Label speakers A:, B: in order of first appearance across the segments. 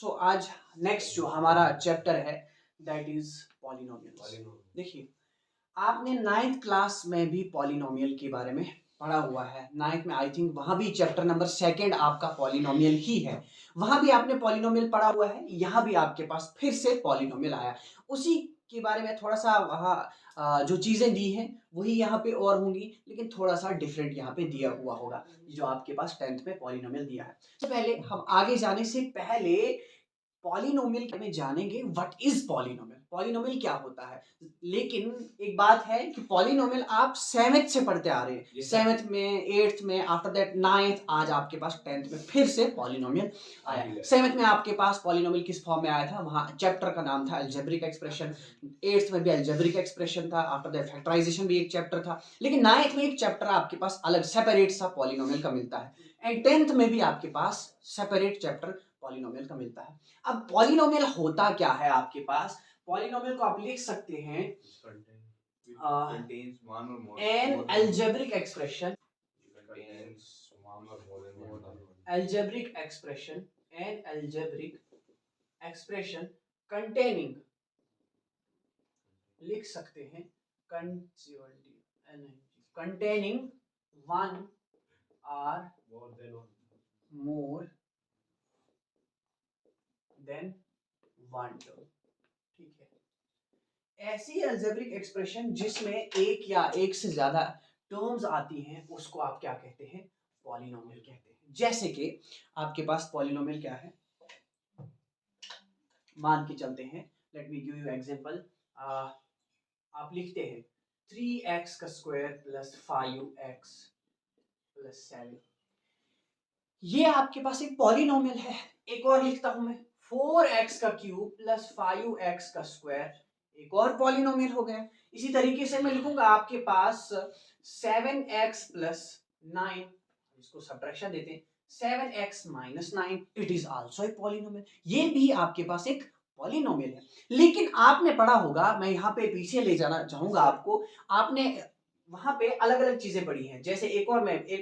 A: तो आज नेक्स्ट जो हमारा चैप्टर है दैट इज पॉलिनोमियल्स। देखिए, आपने 9th क्लास में भी पॉलिनोमियल के बारे में पढ़ा हुआ है। 9th में आई थिंक वहां भी चैप्टर नंबर 2 आपका पॉलिनोमियल ही है। वहां भी आपने पॉलिनोमियल पढ़ा हुआ है। यहाँ भी आपके पास फिर से पॉलिनोमियल आया, उसी के बारे में थोड़ा सा वहाँ जो चीजें दी हैं वही यहाँ पे और होंगी, लेकिन थोड़ा सा डिफरेंट यहाँ पे दिया हुआ होगा जो आपके पास 10th में पॉलिनोमियल दिया है। सबसे पहले हम आगे जाने से पहले पॉलिनोमियल में जानेंगे व्हाट इज पॉलिनोमियल, पॉलिनोमियल क्या होता है। लेकिन एक बात है कि पॉलिनोमियल आप 7th से पढ़ते आ रहे हैं, 7th में, 8th में, आफ्टर दैट 9th, आज आपके पास 10th में फिर से पॉलिनोमियल आया। 7th में आपके पास पॉलिनोमियल किस फॉर्म में आया था, वहां चैप्टर का नाम था अलजेब्रिक एक्सप्रेशन। 8th में भी अलजेब्रिक एक्सप्रेशन था, आफ्टर दैट फैक्टराइजेशन भी एक चैप्टर था। लेकिन 9th में एक चैप्टर आपके पास अलग सेपरेट सा पॉलिनोमियल का मिलता है, एंड 10th में भी आपके पास सेपरेट चैप्टर पॉलिनोमियल का मिलता है। अब पॉलिनोमियल होता क्या है आपके पास, पॉलिनोमियल को आप लिख सकते हैं an algebraic expression, algebraic expression, an algebraic expression containing, लिख सकते हैं containing one or more than one term. ठीक है, ऐसी अलजेब्रिक एक्सप्रेशन जिसमें एक या एक से ज्यादा टर्म्स आती हैं उसको आप क्या कहते हैं, पॉलिनोमियल कहते हैं। जैसे कि आपके पास पॉलिनोमियल क्या है, मान के चलते हैं, let me give you example. आप लिखते हैं 3x का स्क्वायर प्लस 5x प्लस 7, ये आपके पास एक पॉलिनोमियल है। एक और लिखता हूं मैं 4x का क्यूब प्लस 5x का स्क्वायर, एक और पॉलिनोमियल हो गया। इसी तरीके से मैं लिखूंगा आपके पास 7x प्लस 9, इसको सब्ट्रैक्शन देते हैं, 7x minus 9, it is also a polynomial. ये भी आपके पास एक पॉलिनोमियल है। लेकिन आपने पढ़ा होगा, मैं यहाँ पे पीछे ले जाना चाहूंगा आपको, आपने वहां पे अलग अलग चीजें पढ़ी हैं। जैसे एक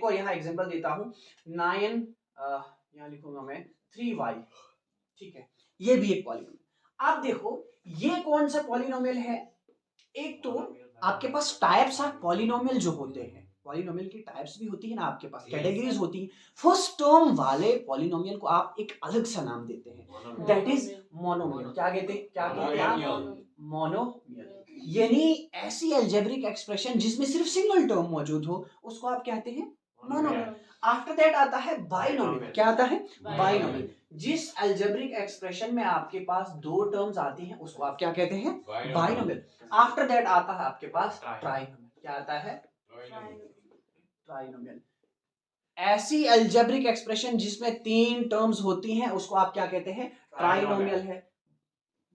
A: और यहाँ एग्जांपल देता हूं, 9 यहाँ लिखूंगा मैं 3y, ठीक है, ये भी एक पॉलिनोमियल। आप देखो ये कौन सा पॉलिनोमियल है। एक तो आपके पास टाइप्स ऑफ पॉलिनोमियल जो होते हैं, पॉलिनोमियल की टाइप्स भी होती है ना, आपके पास कैटेगरीज होती हैं। फर्स्ट टर्म वाले पॉलिनोमियल को आप एक अलग सा नाम देते हैं, दैट इज मोनोमियल। क्या कहते हैं मोनोमियल। यानी ऐसी अलजेब्रिक एक्सप्रेशन जिसमें सिर्फ सिंगल टर्म मौजूद हो उसको आप कहते हैं मोनोमियल। आफ्टर दैट आता है बाइनोमियल। क्या आता है, बाइनोमियल। जिस अलजेब्रिक एक्सप्रेशन में आपके पास दो टर्म्स आती हैं उसको आप क्या कहते हैं, बाइनोमियल। आफ्टर दैट आता है आपके पास ट्राइनोमियल। क्या आता है, ट्राइनोमियल। ऐसी अलजेब्रिक एक्सप्रेशन जिसमें 3 टर्म्स होती हैं उसको आप क्या कहते हैं, ट्राइनोमियल है।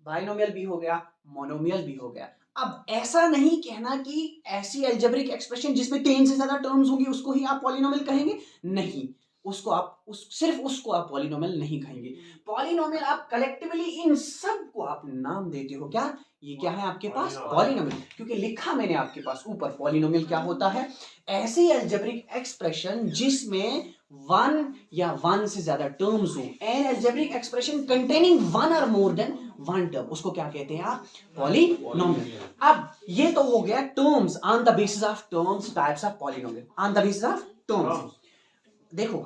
A: बाइनोमियल भी हो गया, मोनोमियल भी हो गया। अब ऐसा नहीं कहना कि ऐसी अलजेब्रिक एक्सप्रेशन जिसमें 3 से ज्यादा टर्म्स होंगी उसको ही आप पॉलिनोमियल कहेंगे, नहीं, उसको आप सिर्फ उसको आप पॉलिनोमियल नहीं कहेंगे। पॉलिनोमियल आप कलेक्टिवली इन सब को आप नाम देते हो। क्या ये क्या है आपके पास, पॉलिनोमियल, क्योंकि लिखा मैंने आपके पास ऊपर पॉलिनोमियल क्या होता है, ऐसी अलजेब्रिक एक्सप्रेशन जिसमें 1 या 1 से ज्यादा टर्म्स हो, एन अलजेब्रिक एक्सप्रेशन कंटेनिंग 1 और मोर देन 1 टर्म, उसको क्या कहते हैं आप, पॉलिनोमियल। अब ये तो हो गया terms, on the basis of terms types of polynomial, on the basis of terms. देखो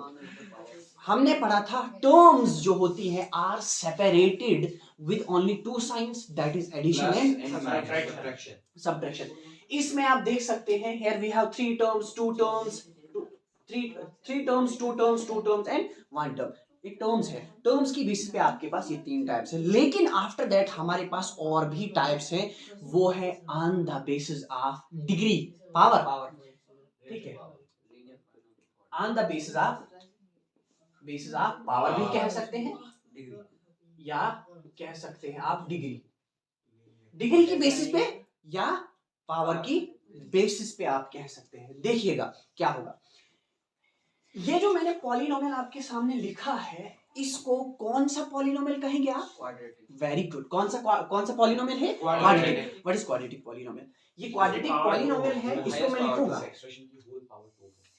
A: हमने पढ़ा था टर्म्स जो होती है are separated with only 2 signs, that is addition and subtraction. इसमें आप देख सकते हैं here we have 3 terms, 2 terms, 3 terms, 2 terms, 2 terms and 1 term. एक टर्म्स है, टर्म्स की बेसिस पे आपके पास ये 3 टाइप्स है। लेकिन आफ्टर दैट हमारे पास और भी टाइप्स हैं, वो है on the basis of degree, power, ठीक है, on the basis of power भी कह सकते हैं, या कह सकते हैं आप डिग्री, डिग्री की बेसिस पे या पावर की बेसिस पे आप कह सकते हैं। देखिएगा क्या होगा, ये जो मैंने पॉलिनोमियल आपके सामने लिखा है इसको कौन सा पॉलिनोमियल कहेंगे आप, वेरी गुड, कौन सा पॉलिनोमियल है, quadratic. What is quadratic polynomial, ये क्वाड्रेटिक पॉलिनोमियल है, इसको मैं लिखूंगा,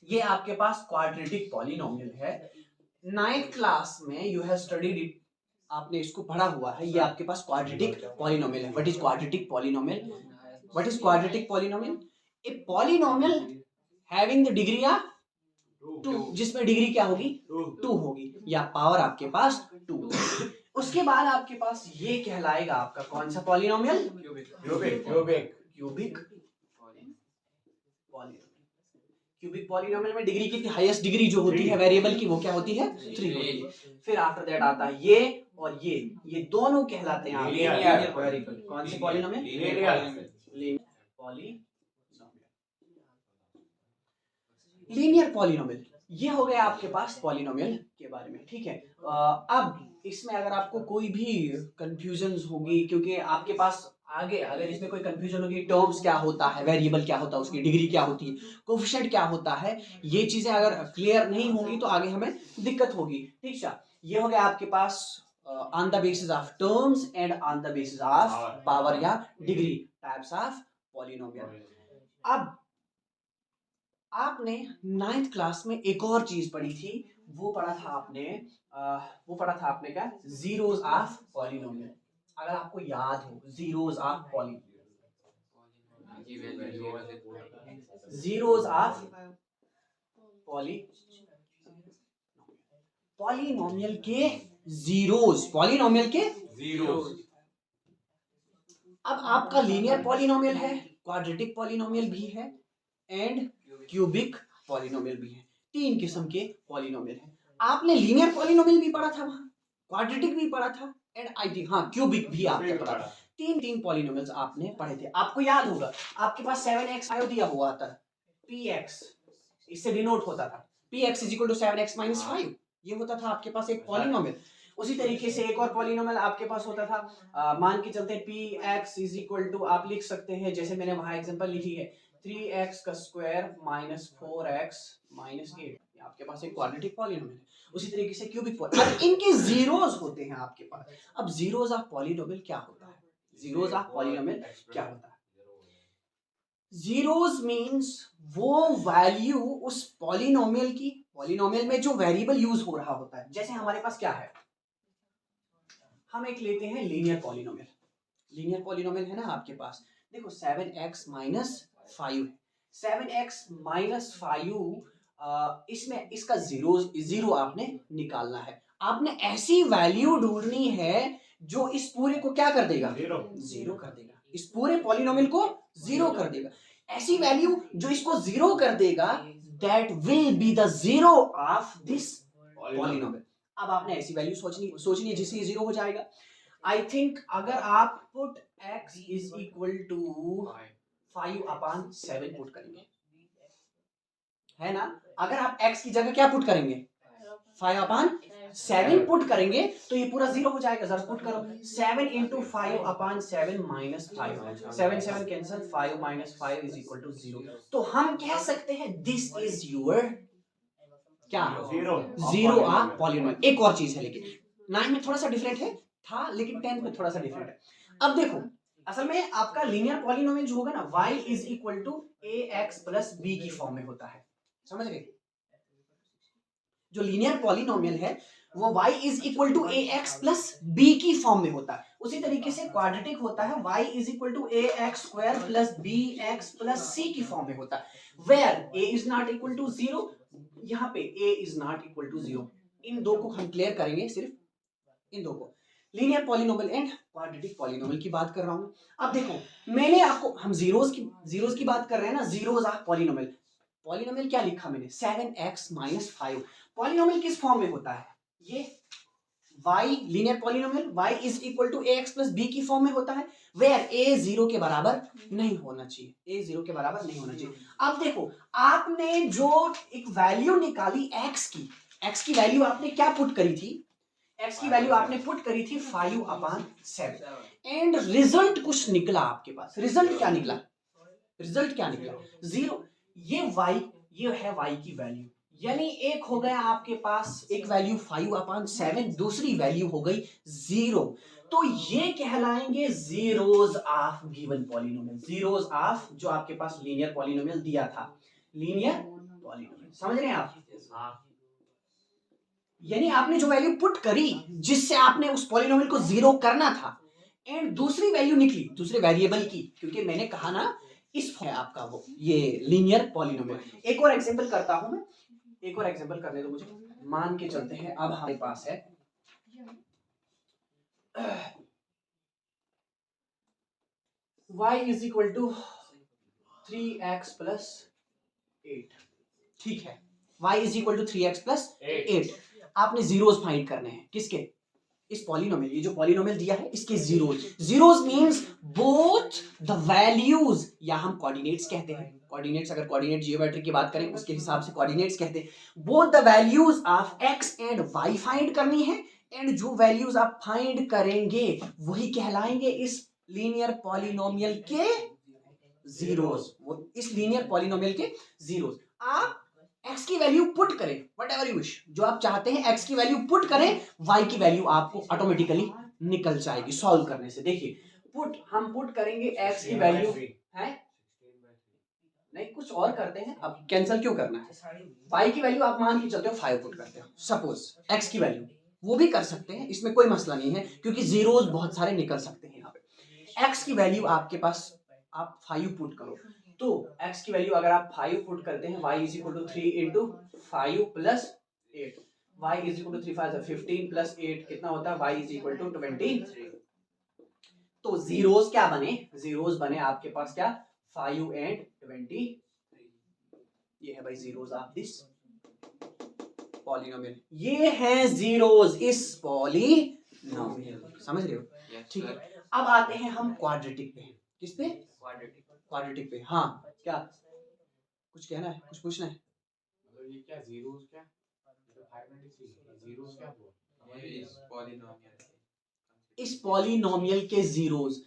A: ये आपके पास क्वाड्रेटिक पॉलिनोमियल है। 9th क्लास में यू हैव स्टडीड इट, आपने इसको पढ़ा हुआ है, ये आपके पास क्वाड्रेटिक पॉलिनोमियल है। What is quadratic polynomial? What is quadratic polynomial? A polynomial having the degree of 2, जिसमें डिग्री क्या होगी? 2 होगी, या पावर आपके पास 2। उसके बाद आपके पास ये कहलाएगा आपका कौन सा polynomial? Cubic polynomial. Cubic polynomial में डिग्री कितनी, हाईएस्ट डिग्री जो होती है वेरिएबल की, वो क्या होती है? 3 होती है। फिर आफ्टर दैट आता है ये और ये दोनों कहलाते हैं लीनियर पॉलिनोमियल। कौन से पॉलिनोमियल? Linear polynomial. ये हो गया आपके पास पॉलिनोमियल के बारे में, ठीक है। अब इसमें अगर आपको कोई भी कंफ्यूजन होगी, क्योंकि आपके पास आगे अगर इसमें कोई कंफ्यूजन होगी, टर्म्स क्या होता है, वेरिएबल क्या होता है, उसकी डिग्री क्या होती है, कोएफिशिएंट क्या होता है, ये चीजें अगर क्लियर नहीं होंगी तो आगे हमें दिक्कत होगी, ठीक है। ये हो गया आपके pass on the basis of terms and on the basis of power या डिग्री, टाइप्स ऑफ पॉलिनोमियल। अब आपने 9th क्लास में एक और चीज पढ़ी थी, वो पढ़ा था आपने क्या? Zeros of polynomial. अगर आपको याद हो, जीरोस ऑफ पॉलिनोमियल के जीरोस। अब आपका लीनियर पॉलिनोमियल है, क्वाड्रेटिक पॉलिनोमियल भी है एंड क्यूबिक पॉलिनोमियल भी है। 3 किस्म के पॉलिनोमियल है। आपने लीनियर पॉलिनोमियल भी पढ़ा था वहां, क्वाड्रेटिक भी पढ़ा था एंड आई थिंक हाँ क्यूबिक भी आपने पढ़ा था। तीन पॉलिनोमियल्स आपने पढ़े थे। आपको याद होगा आपके पास 7x दिया हुआ था, px इससे डिनोट होता था, px = 7x - 5, ये होता था आपके पास एक पॉलिनोमियल। उसी तरीके से एक और पॉलिनोमियल आपके पास होता था, मान के चलते px = आप लिख सकते हैं, जैसे मैंने वहां एग्जांपल लिखी है 3x² - 4x - 8, आपके पास एक क्वाड्रेटिक पॉलिनोमियल है। उसी तरीके से क्यूबिक पॉलिनोमियल, अब इनके जीरोस होते हैं आपके पास। अब जीरोस ऑफ पॉलिनोमियल क्या होता है? जीरोस ऑफ पॉलिनोमियल क्या होता है? जीरोस मींस वो वैल्यू उस पॉलिनोमियल में जो वेरिएबल यूज हो रहा होता है। जैसे हमारे पास क्या है, हम एक लेते हैं लीनियर पॉलिनोमियल है ना आपके पास। देखो 7x - 5 है, 7x - 5, इसमें इसका जीरो आपने निकालना है। आपने ऐसी वैल्यू ढूंढनी है जो इस पूरे को क्या कर देगा? जीरो कर देगा, इस पूरे पॉलिनोमियल को जीरो कर देगा। ऐसी वैल्यू जो इसको जीरो कर देगा, that will be the zero of this polynomial. अब आपने ऐसी वैल्यू सोचनी है जिससे जीरो हो जाएगा। आई थिंक अगर आप पुट x = 5/7 पुट करेंगे, है ना, अगर आप x की जगह क्या पुट करेंगे? 5/7 पुट करेंगे तो ये पूरा जीरो हो जाएगा। जरा पुट करो, 7 × 5/7 - 5, 7 7 कैंसिल, 5 - 5 = 0। तो हम कह सकते हैं दिस इज योर क्या? Zero of polynomial. एक और चीज है, लेकिन 9 में थोड़ा सा डिफरेंट है था, लेकिन 10th में थोड़ा सा डिफरेंट है। अब देखो, असल में आपका लीनियर पॉलिनोमियल जो होगा ना, y = ax + b की फॉर्म में होता है, समझ गए? जो लीनियर पॉलिनोमियल है वो y = ax + b की फॉर्म में होता है। उसी तरीके से क्वाड्रेटिक होता है, y = ax² + bx + c की फॉर्म में होता है, where a is not equal to 0, यहाँ पे a is not equal to 0। इन दो को हम क्लियर करेंगे, सिर्फ इन दो को, linear polynomial and quadratic polynomial की बात कर रहा हूं। अब देखो, मैंने आपको, हम जीरोस की बात कर रहे हैं ना, जीरोस ऑफ पॉलिनोमियल क्या लिखा मैंने? 7x - 5। पॉलिनोमियल किस फॉर्म में होता है? ये y linear polynomial y = ax + b की फॉर्म में होता है, वेयर a 0 के बराबर नहीं होना चाहिए, a 0 के बराबर नहीं होना चाहिए। अब देखो, आपने जो एक वैल्यू निकाली x की वैल्यू आपने क्या पुट करी थी? x की वैल्यू आपने पुट करी थी 5/7 एंड रिजल्ट कुछ निकला आपके पास। रिजल्ट क्या निकला? 0। ये है y की वैल्यू, यानी एक हो गया आपके पास, एक वैल्यू 5/7, दूसरी वैल्यू हो गई 0। तो ये कहलाएंगे zeros of given polynomial, zeros of जो आपके पास लीनियर पॉलिनोमियल दिया था, लीनियर पॉलिनोमियल। समझ रहे हैं आप? यानी आपने जो वैल्यू पुट करी जिससे आपने उस पॉलिनोमियल को जीरो करना था, एंड दूसरी वैल्यू निकली दूसरे वेरिएबल की, क्योंकि मैंने कहा ना इस है आपका वो ये लीनियर पॉलिनोमियल। एक और एग्जांपल करता हूं मैं, एक और एग्जांपल करने दो मुझे। मान के चलते हैं अब हमारे पास है y is equal to 3x plus 8। ठीक है, y is equal to 3x plus 8। आपने जीरोस फाइंड करने हैं किसके, इस पॉलिनोमियल, ये जो पॉलिनोमियल दिया है इसके zeros. Zeros means both the values, या हम कोऑर्डिनेट्स कहते हैं, कोऑर्डिनेट्स अगर कोऑर्डिनेट जियोमेट्री की बात करें उसके हिसाब से कोऑर्डिनेट्स कहते हैं। Both the values of x and y find करनी है, एंड जो वैल्यूज आप फाइंड करेंगे वही कहलाएंगे इस लीनियर पॉलिनोमियल के जीरोस, वो इस लीनियर पॉलिनोमियल के जीरोस। आप x की वैल्यू पुट करें, वट एवर यू विश, जो आप चाहते हैं x की वैल्यू पुट करें, y की वैल्यू आपको ऑटोमेटिकली निकल जाएगी सॉल्व करने से। देखिए पुट, हम पुट करेंगे x की वैल्यू है, नहीं कुछ और करते हैं, अब कैंसिल क्यों करना है। y की वैल्यू आप मान के चलते हो 5 पुट करते हो, सपोज x की वैल्यू, वो भी कर सकते हैं, इसमें कोई मसला नहीं है क्योंकि जीरोस बहुत सारे निकल सकते हैं यहाँ पे। x की वैल्यू आपके पास आप 5 पुट करो, तो x की वैल्यू अगर आप 5 पुट करते हैं, y is equal to 3 into 5 plus 8, y is equal to 3 5 15 plus 8 कितना होता है, y इज इक्वल टू 23। तो जीरोस क्या बने, जीरोस बने आपके पास क्या, 5 एंड 23। ये है भाई जीरोस ऑफ दिस पॉलिनोमियल, ये है जीरोस इस पॉलिनोमियल, समझ रहे हो। ठीक है, अब आते हैं हम क्वाड्रेटिक पे। किस पे, क्वाड्रेटिक पे। हाँ क्या कुछ कहना है, कुछ पूछना है।
B: मतलब ये क्या जीरोस, क्या तो 593 जीरोस क्या हुआ ये
A: इस पॉलिनोमियल के जीरोस,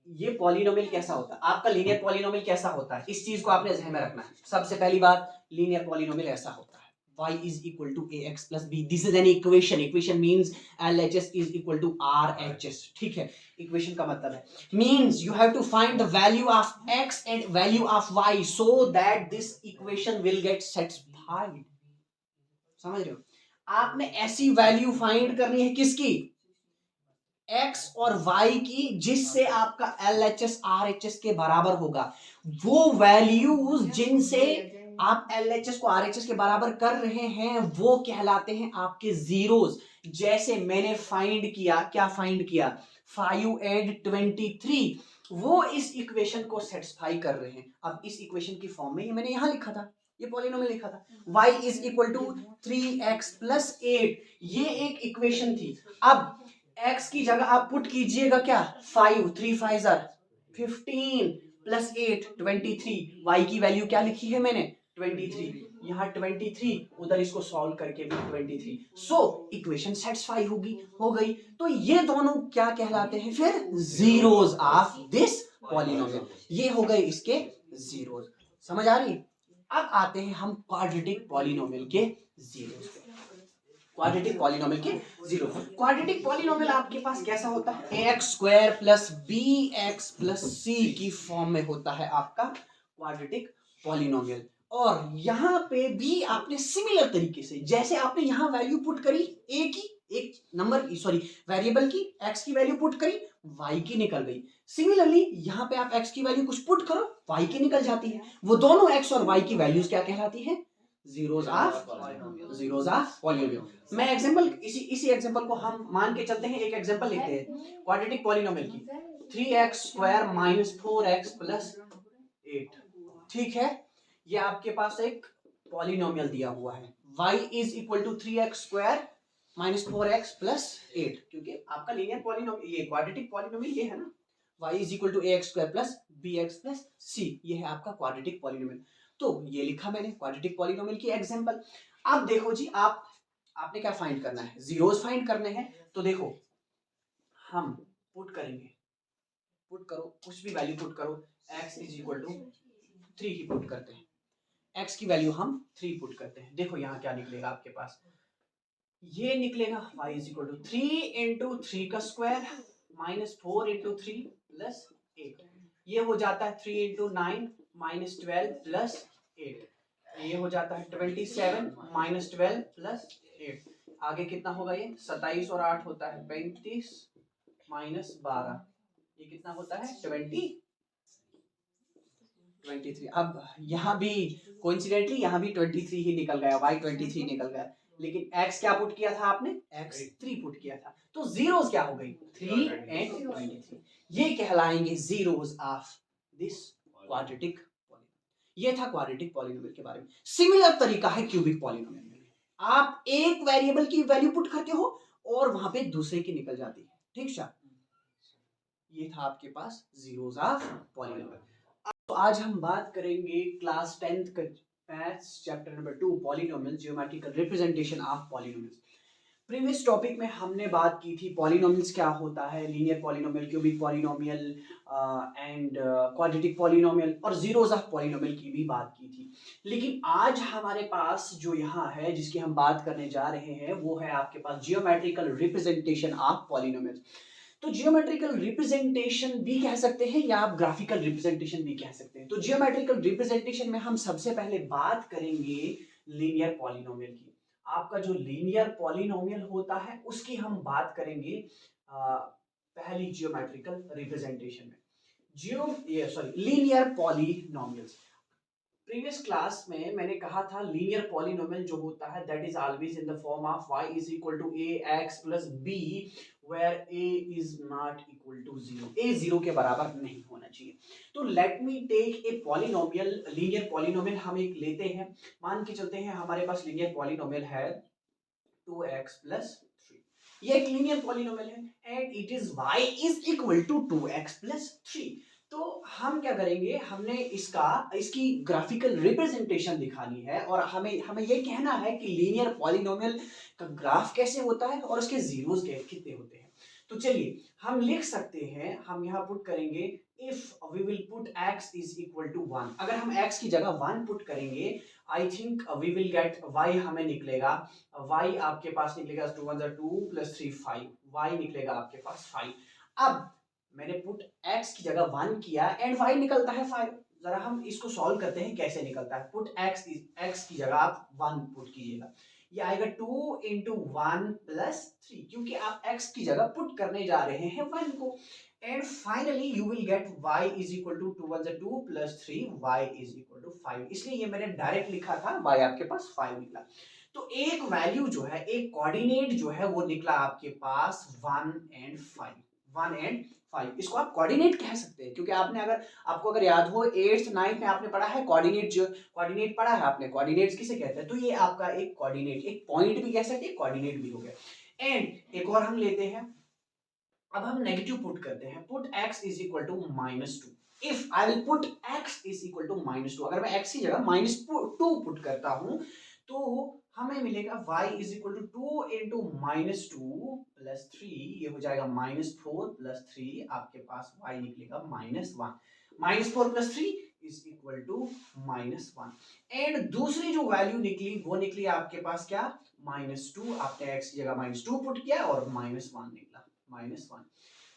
A: ये पॉलिनोमियल कैसा होता है आपका, लीनियर पॉलिनोमियल कैसा होता है, इस चीज को आपने ध्यान में रखना है। सबसे पहली बात, लीनियर पॉलिनोमियल ऐसा होता है y is equal to ax plus b, this is an equation, equation means LHS is equal to RHS। ठीक है, equation का मतलब है means you have to find the value of x and value of y so that this equation will get satisfied। समझ रहे हो, आपने ऐसी वैल्यू फाइंड करनी है किसकी, x और y की, जिससे आपका LHS RHS के बराबर होगा। वो वैल्यूज जिनसे आप LHS को RHS के बराबर कर रहे हैं वो कहलाते हैं आपके जीरोस। जैसे मैंने फाइंड किया, क्या फाइंड किया, 5 एंड 23, वो इस इक्वेशन को सेटिस्फाई कर रहे हैं। अब इस इक्वेशन की फॉर्म में ही मैंने यहां लिखा था, ये पॉलिनोमियल लिखा था, y is equal to 3x plus 8, ये एक इक्वेशन थी। अब x की जगह आप पुट कीजिएगा क्या, 5 3 5 15 प्लस 8 23, y की वैल्यू क्या लिखी है मैंने 23, यहाँ 23, उधर इसको सॉल्व करके भी 23, सो इक्वेशन सेटिस्फाई होगी, हो गई। तो ये दोनों क्या कहलाते हैं फिर, जीरोस ऑफ दिस पॉलिनोमियल, ये हो गए इसके जीरोस। समझ आ रही। अब आते हैं हम क्वाड्रेटिक पॉलिनोमियल के जीरोस पे। क्वाड्रेटिक पॉलिनोमियल के जीरो, क्वाड्रेटिक पॉलिनोमियल आपके पास कैसा होता है, x square plus b x plus c की फॉर्म में होता है आपका क्वाड्रेटिक पॉलिनोमियल। और यहाँ पे भी आपने सिमिलर तरीके से, जैसे आपने यहाँ वैल्यू पुट करी ए की, एक नंबर की, सॉरी वेरिएबल की, एक्स की वैल्यू पुट करी, वाई की निकल गई। सिमिलरली यहाँ पे आप एक्स की वैल्यू कुछ पुट करो, वाई की निकल जाती है। वो दोनों एक्स और वाई की वैल्यूज क्या कहलाती है, जीरोस ऑफ पॉलिनोमियल। मैं एग्जांपल, इसी एग्जांपल को हम मान के चलते हैं, एक एग्जांपल लेते हैं क्वाड्रेटिक पॉलिनोमियल की, 3x square minus 4x plus 8। ठीक है, ये आपके पास एक पॉलिनोमियल दिया हुआ है, y is equal to 3x square minus 4x plus 8, क्योंकि आपका लीनियर पॉलिनोमियल, ये क्वाड्रेटिक पॉलिनोमियल ये है ना, y is equal to ax square plus bx plus c, ये है आपका क्वाड्रेटिक पॉलिनोमियल। तो ये लिखा मैंने क्वाड्रेटिक पॉलिनोमियल की एग्जांपल। अब देखो जी, आपने क्या फाइंड करना है, जीरोस फाइंड करने हैं। तो देखो हम पुट करेंगे, पुट करो कुछ भी वैल्यू पुट करो, x इज इक्वल टू 3 ही पुट करते हैं, x की वैल्यू हम 3 पुट करते हैं। देखो यहाँ क्या निकलेगा आपके पास, ये निकलेगा y is equal to 3 into 3 का स्क्वायर माइनस 4 इंटू 3 प्लस 8, ये हो जाता है 3 इंटू 9 माइनस 12 प्लस 8, ये हो जाता है 27 माइनस 12 प्लस 8, आगे कितना होगा ये 27 और 8 होता है 35 माइनस 12, ये कितना होता है 23। अब यहाँ भी कोइंसिडेंटली यहाँ भी 23 ही निकल गया, y 23 निकल गया, लेकिन x क्या पुट किया था आपने, x 3 पुट किया था, तो जीरोस क्या हो गई 3 एंड 23, ये कहलाएंगे zeros of this quadratic polynomial. ये था क्वाड्रेटिक पॉलिनोमियल के बारे में। सिमिलर तरीका है क्यूबिक पॉलिनोमियल में, आप एक वेरिएबल की वैल्यू पुट करते हो और वहां पे दूसरे की निकल जाती है, ठीक है। ये था आपके पास जीरोस ऑफ पॉलिनोमियल। तो आज हम बात करेंगे क्लास 10th का maths chapter number 2 polynomial, geometrical representation of polynomials. Previous topic में हमने बात की थी पॉलिनोमियल्स क्या होता है, linear polynomial, cubic polynomial and quadratic polynomial, और जीरोस ऑफ पॉलिनोमियल की भी बात की थी। लेकिन आज हमारे पास जो यहाँ है जिसकी हम बात करने जा रहे हैं वो है आपके पास जियोमेट्रिकल रिप्रेजेंटेशन ऑफ पॉलिनोमियल्स। तो जियोमेट्रिकल रिप्रेजेंटेशन भी कह सकते हैं या आप ग्राफिकल रिप्रेजेंटेशन भी कह सकते हैं। तो जियोमेट्रिकल रिप्रेजेंटेशन में हम सबसे पहले बात करेंगे लीनियर पॉलिनोमियल की। आपका जो लीनियर पॉलिनोमियल होता है उसकी हम बात करेंगे पहली जियोमेट्रिकल रिप्रेजेंटेशन में। Linear polynomials. प्रीवियस क्लास में मैंने कहा था लीनियर पॉलिनोमियल जो होता है that is always in the form of y is equal to ax plus b where a is not equal to 0, a 0 के बराबर नहीं होना चाहिए। तो let me take a polynomial, linear polynomial हम एक लेते हैं, मान के चलते हैं हमारे पास लीनियर पॉलिनोमियल है 2x प्लस 3, ये एक लीनियर पॉलिनोमियल है and it is y is equal to 2x plus 3। तो हम क्या करेंगे, हमने इसकी ग्राफिकल रिप्रेजेंटेशन दिखानी है और हमें हमें ये कहना है कि लीनियर पॉलिनोमियल का ग्राफ कैसे होता है और उसके जीरोस कितने होते हैं। तो चलिए हम लिख सकते हैं, हम यहाँ पुट करेंगे if we will put x is equal to 1, अगर हम x की जगह 1 पुट करेंगे I think we will get y, हमें निकलेगा y आपके पास निकलेगा 2 1 2 प्लस 3 5, y निकलेगा आपके पास 5। अब मैंने पुट x की जगह 1 किया एंड y निकलता है 5। जरा हम इसको सॉल्व करते हैं कैसे निकलता है। पुट x की जगह आप 1 पुट कीजिएगा, ये आएगा 2 इंटू 1 प्लस 3, क्योंकि आप x की जगह पुट करने जा रहे हैं 1 को। And finally you will get y is equal to 2 1 2 plus 3, y is equal to 5, इसलिए ये मैंने डायरेक्ट लिखा था, y आपके पास 5 निकला। तो एक वैल्यू जो है, एक कोऑर्डिनेट जो है वो निकला आपके पास 1 एंड 5, 1 एंड 5, इसको आप कोऑर्डिनेट कह सकते हैं, क्योंकि आपने आपको अगर याद हो 8th 9th में आपने पढ़ा है कोऑर्डिनेट, जो कोऑर्डिनेट पढ़ा है आपने, कोऑर्डिनेट्स किसे कहते हैं, तो ये आपका एक कोऑर्डिनेट, एक पॉइंट भी कह सकते हैं, कोऑर्डिनेट भी हो गया। एंड एक और हम लेते हैं, अब हम नेगेटिव पुट करते हैं, put x is equal to -2, if I will put x is equal to -2, अगर मैं x की जगह -2 पुट करता हूं तो हमें मिलेगा y is equal to 2 into -2 plus 3, ये हो जाएगा -4 प्लस 3, आपके पास y निकलेगा -1, -4 plus 3 is equal to -1। And दूसरी जो वैल्यू निकली वो निकली आपके पास क्या, -2, आपने x की जगह -2 पुट किया और -1 निकला, -1।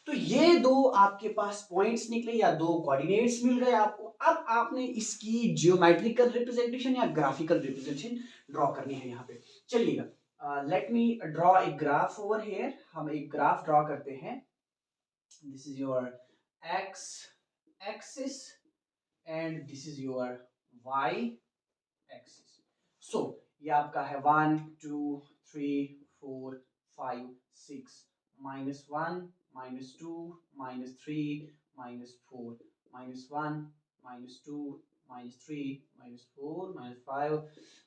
A: तो ये दो आपके पास पॉइंट्स निकले या दो कोऑर्डिनेट्स मिल गए आपको। अब आपने इसकी जियोमेट्रिकल रिप्रेजेंटेशन या ग्राफिकल रिप्रेजेंटेशन ड्रॉ करनी है यहाँ पे। चलिएगा, let me draw a graph over here, हम एक ग्राफ ड्रॉ करते हैं। This is your x axis and this is your y axis. So ये आपका है 1 2 3 4 5 6, -1 -2 -3 -4 -1 -2 -3 -4 -5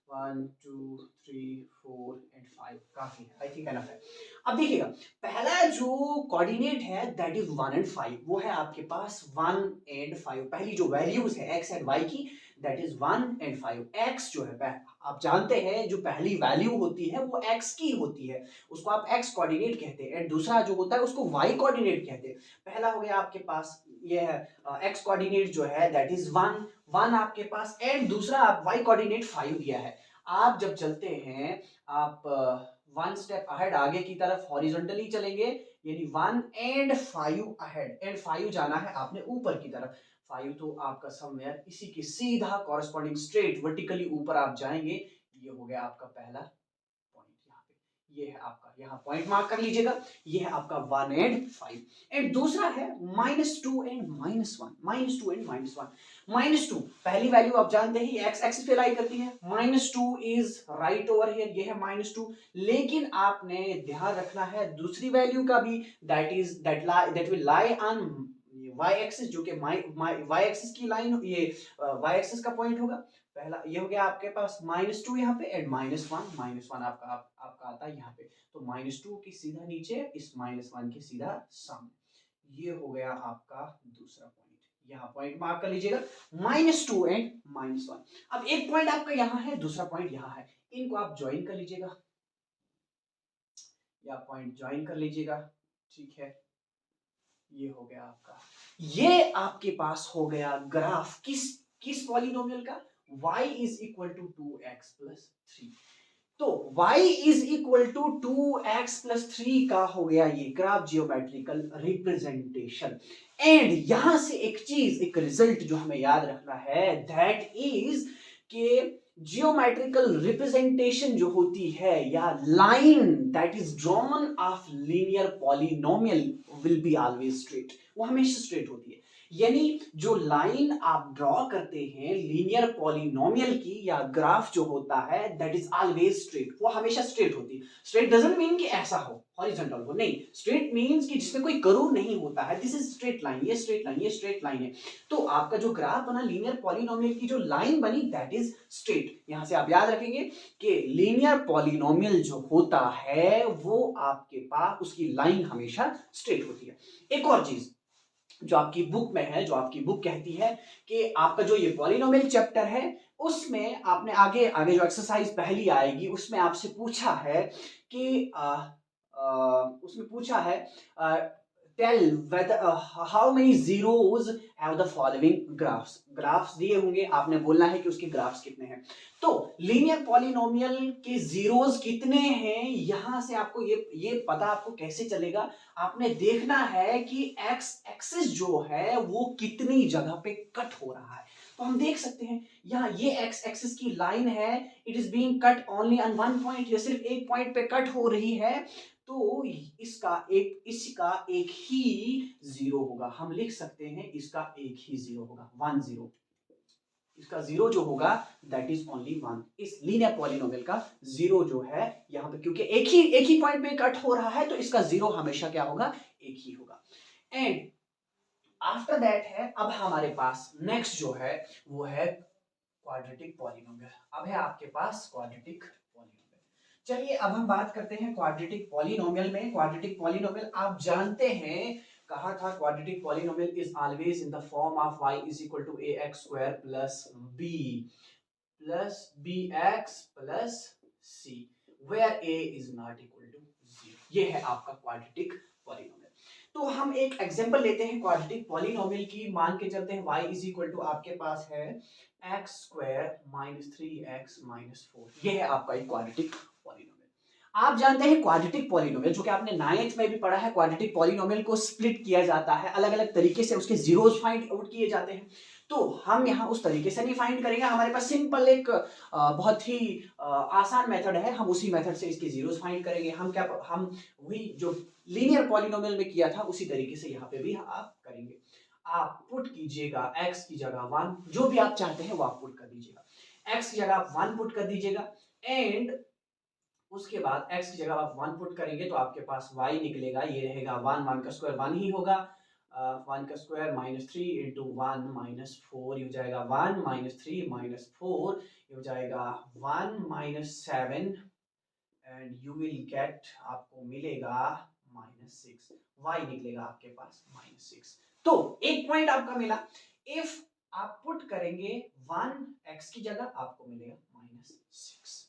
A: 1 2 3 4 एंड 5, काफी है, आई थिंक एनफ है। अब देखिएगा, पहला जो कोऑर्डिनेट है दैट इज 1 एंड 5, वो है आपके पास 1 एंड 5, पहली जो वैल्यूज है x एंड y की दैट इज 1 एंड 5। x जो है, आप जानते हैं जो पहली वैल्यू होती है वो x की होती है, उसको आप x कोऑर्डिनेट कहते हैं, एंड दूसरा जो होता है उसको y कोऑर्डिनेट कहते हैं। पहला हो गया आपके पास ये है x कोऑर्डिनेट जो है दैट इज 1 आपके पास, एंड दूसरा आप y कोऑर्डिनेट 5 दिया है। आप जब चलते हैं आप 1 स्टेप अहेड आगे की तरफ हॉरिजॉन्टली चलेंगे, यानी 1 एंड 5 अहेड, एंड 5 जाना है आपने ऊपर की तरफ, 5 तो आपका समवेयर इसी के सीधा कॉरेस्पॉन्डिंग स्ट्रेट वर्टिकली ऊपर आप जाएंगे, ये हो गया आपका पहला पॉइंट यहाँ पे, ये है आपका, यहाँ पॉइंट मार्क कर लीजिएगा, ये है आपका 1 एंड 5। एंड दूसरा है -2 एंड -1, -2 एंड -1। -2 पहली वैल्यू आप जानते हैं एक्स एक्सिस पे लाई करती है, -2 इज राइट ओवर हियर, ये है -2। लेकिन आपने ध्यान रखना है दूसरी वैल्यू का भी, that will lie on y axis, जो कि y एक्सिस की लाइन, ये y एक्सिस का पॉइंट होगा। पहला ये हो गया आपके पास -2 यहाँ पे एंड -1 आपका आता है यहाँ पे, तो -2 की सीधा नीचे, इस -1 के सीधा सामने। ये हो गया आपका दूसरा पॉइंट, यहाँ पॉइंट मार्क कर लीजिएगा, -2 एंड -1। अब एक पॉइंट आपका यहाँ है, दूसरा पॉइंट यहाँ है, इनको आप ज्वाइन कर लीजिएगा, या पॉइंट ज्वाइन कर लीजिएगा, ठीक है। ये हो गया आपका, ये आपके पास हो गया ग्राफ किस पॉलिनोमियल का, y is equal to 2x plus 3। तो y is equal to 2x plus 3 का हो गया ये ग्राफ जियोमेट्रिकल रिप्रेजेंटेशन। एंड यहां से एक चीज, एक रिजल्ट जो हमें याद रखना है, दैट इज के जियोमेट्रिकल रिप्रेजेंटेशन जो होती है, या line that is drawn of linear polynomial will be always straight, वो हमेशा स्ट्रेट होती है। यानी जो लाइन आप ड्रॉ करते हैं लीनियर पॉलिनोमियल की, या ग्राफ जो होता है, दैट इज ऑलवेज स्ट्रेट, वो हमेशा स्ट्रेट होती है। स्ट्रेट डजंट मीन कि ऐसा हो, हॉरिजॉन्टल हो, नहीं, स्ट्रेट मींस कि जिसमें कोई कर्व नहीं होता है, दिस इज स्ट्रेट लाइन, ये स्ट्रेट लाइन, ये स्ट्रेट लाइन है। तो आपका जो ग्राफ बना लीनियर पॉलिनोमियल की जो लाइन बनी, दैट इज स्ट्रेट। यहां से आप याद रखेंगे कि लीनियर पॉलिनोमियल जो होता है वो आपके पास उसकी लाइन हमेशा स्ट्रेट होती है। एक और चीज जो आपकी बुक में है, जो आपकी बुक कहती है कि आपका जो ये पॉलिनोमियल चैप्टर है, उसमें आपने आगे आगे जो एक्सरसाइज पहली आएगी उसमें आपसे पूछा है कि उसमें पूछा है tell whether how many zeros have the following graphs दिए होंगे, आपने बोलना है कि उसके ग्राफ्स कितने हैं। तो लीनियर पॉलिनोमियल के जीरोस कितने हैं, यहां से आपको ये पता आपको कैसे चलेगा, आपने देखना है कि एक्स एक्सिस जो है वो कितनी जगह पे कट हो रहा है। तो हम देख सकते हैं यहाँ ये एक्स एक्सिस की लाइन है, it is being cut only on one point, ये सिर्फ एक पॉइंट पे कट हो रही है। तो इसका एक ही जीरो होगा, हम लिख सकते हैं इसका एक ही जीरो होगा, 1 0। इसका जीरो जो होगा दैट इज ओनली 1। इस लीनियर पॉलिनोमियल का जीरो जो है यहाँ पे, क्योंकि एक ही पॉइंट पे कट हो रहा है, तो इसका जीरो हमेशा क्या होगा, एक ही होगा। एंड आफ्टर दैट है, अब हमारे पास नेक्स्ट जो है वो है क्वाड्रेटिक पॉलिनोमियल। अब है आपके पास क्वाड्रेटिक पॉलिनोमियल। चलिए अब हम बात करते हैं क्वाड्रेटिक पॉलिनोमियल में। क्वाड्रेटिक पॉलिनोमियल आप जानते हैं, कहा था quadratic polynomial is always in the form of y is equal to ax square plus bx plus c, where a is not equal to 0। ये है आपका क्वाड्रेटिक पॉलिनोमियल। तो हम एक एग्जांपल लेते हैं क्वाड्रेटिक पॉलिनोमियल की, मान के चलते हैं y इज इक्वल टू आपके पास है x square minus 3x minus 4। ये है आपका एक क्वाड्रेटिक पॉलिनोमियल। आप जानते हैं क्वाड्रेटिक पॉलिनोमियल, जो कि आपने 9th में भी पढ़ा है, क्वाड्रेटिक पॉलिनोमियल को स्प्लिट किया जाता है, अलग अलग तरीके से उसके जीरोस फाइंड आउट किए जाते हैं। तो हम यहाँ उस तरीके से नहीं फाइंड करेंगे, हमारे पास सिंपल एक बहुत ही आसान मेथड है, हम उसी मेथड से इसके जीरोस फाइंड करेंगे। हम वही जो लीनियर पॉलिनोमियल में किया था उसी तरीके से यहाँ पे भी आप करेंगे। आप पुट कीजिएगा x की जगह 1, जो भी आप चाहते हैं वो आप पुट कर दीजिएगा। x की जगह आप 1 पुट कर दीजिएगा, एंड उसके बाद x की जगह आप 1 पुट करेंगे तो आपके पास y निकलेगा, ये रहेगा 1 का स्क्वायर 1 ही होगा, 1 का स्क्वायर माइनस 3 इंटू 1 माइनस 4, ये हो जाएगा 1 माइनस 3 माइनस 4, ये हो जाएगा 1 minus 7, and you will gate, आपको मिलेगा -6, y निकलेगा आपके पास -6। तो एक पॉइंट आपका मिला। इफ आप पुट करेंगे 1x की जगह, आपको मिलेगा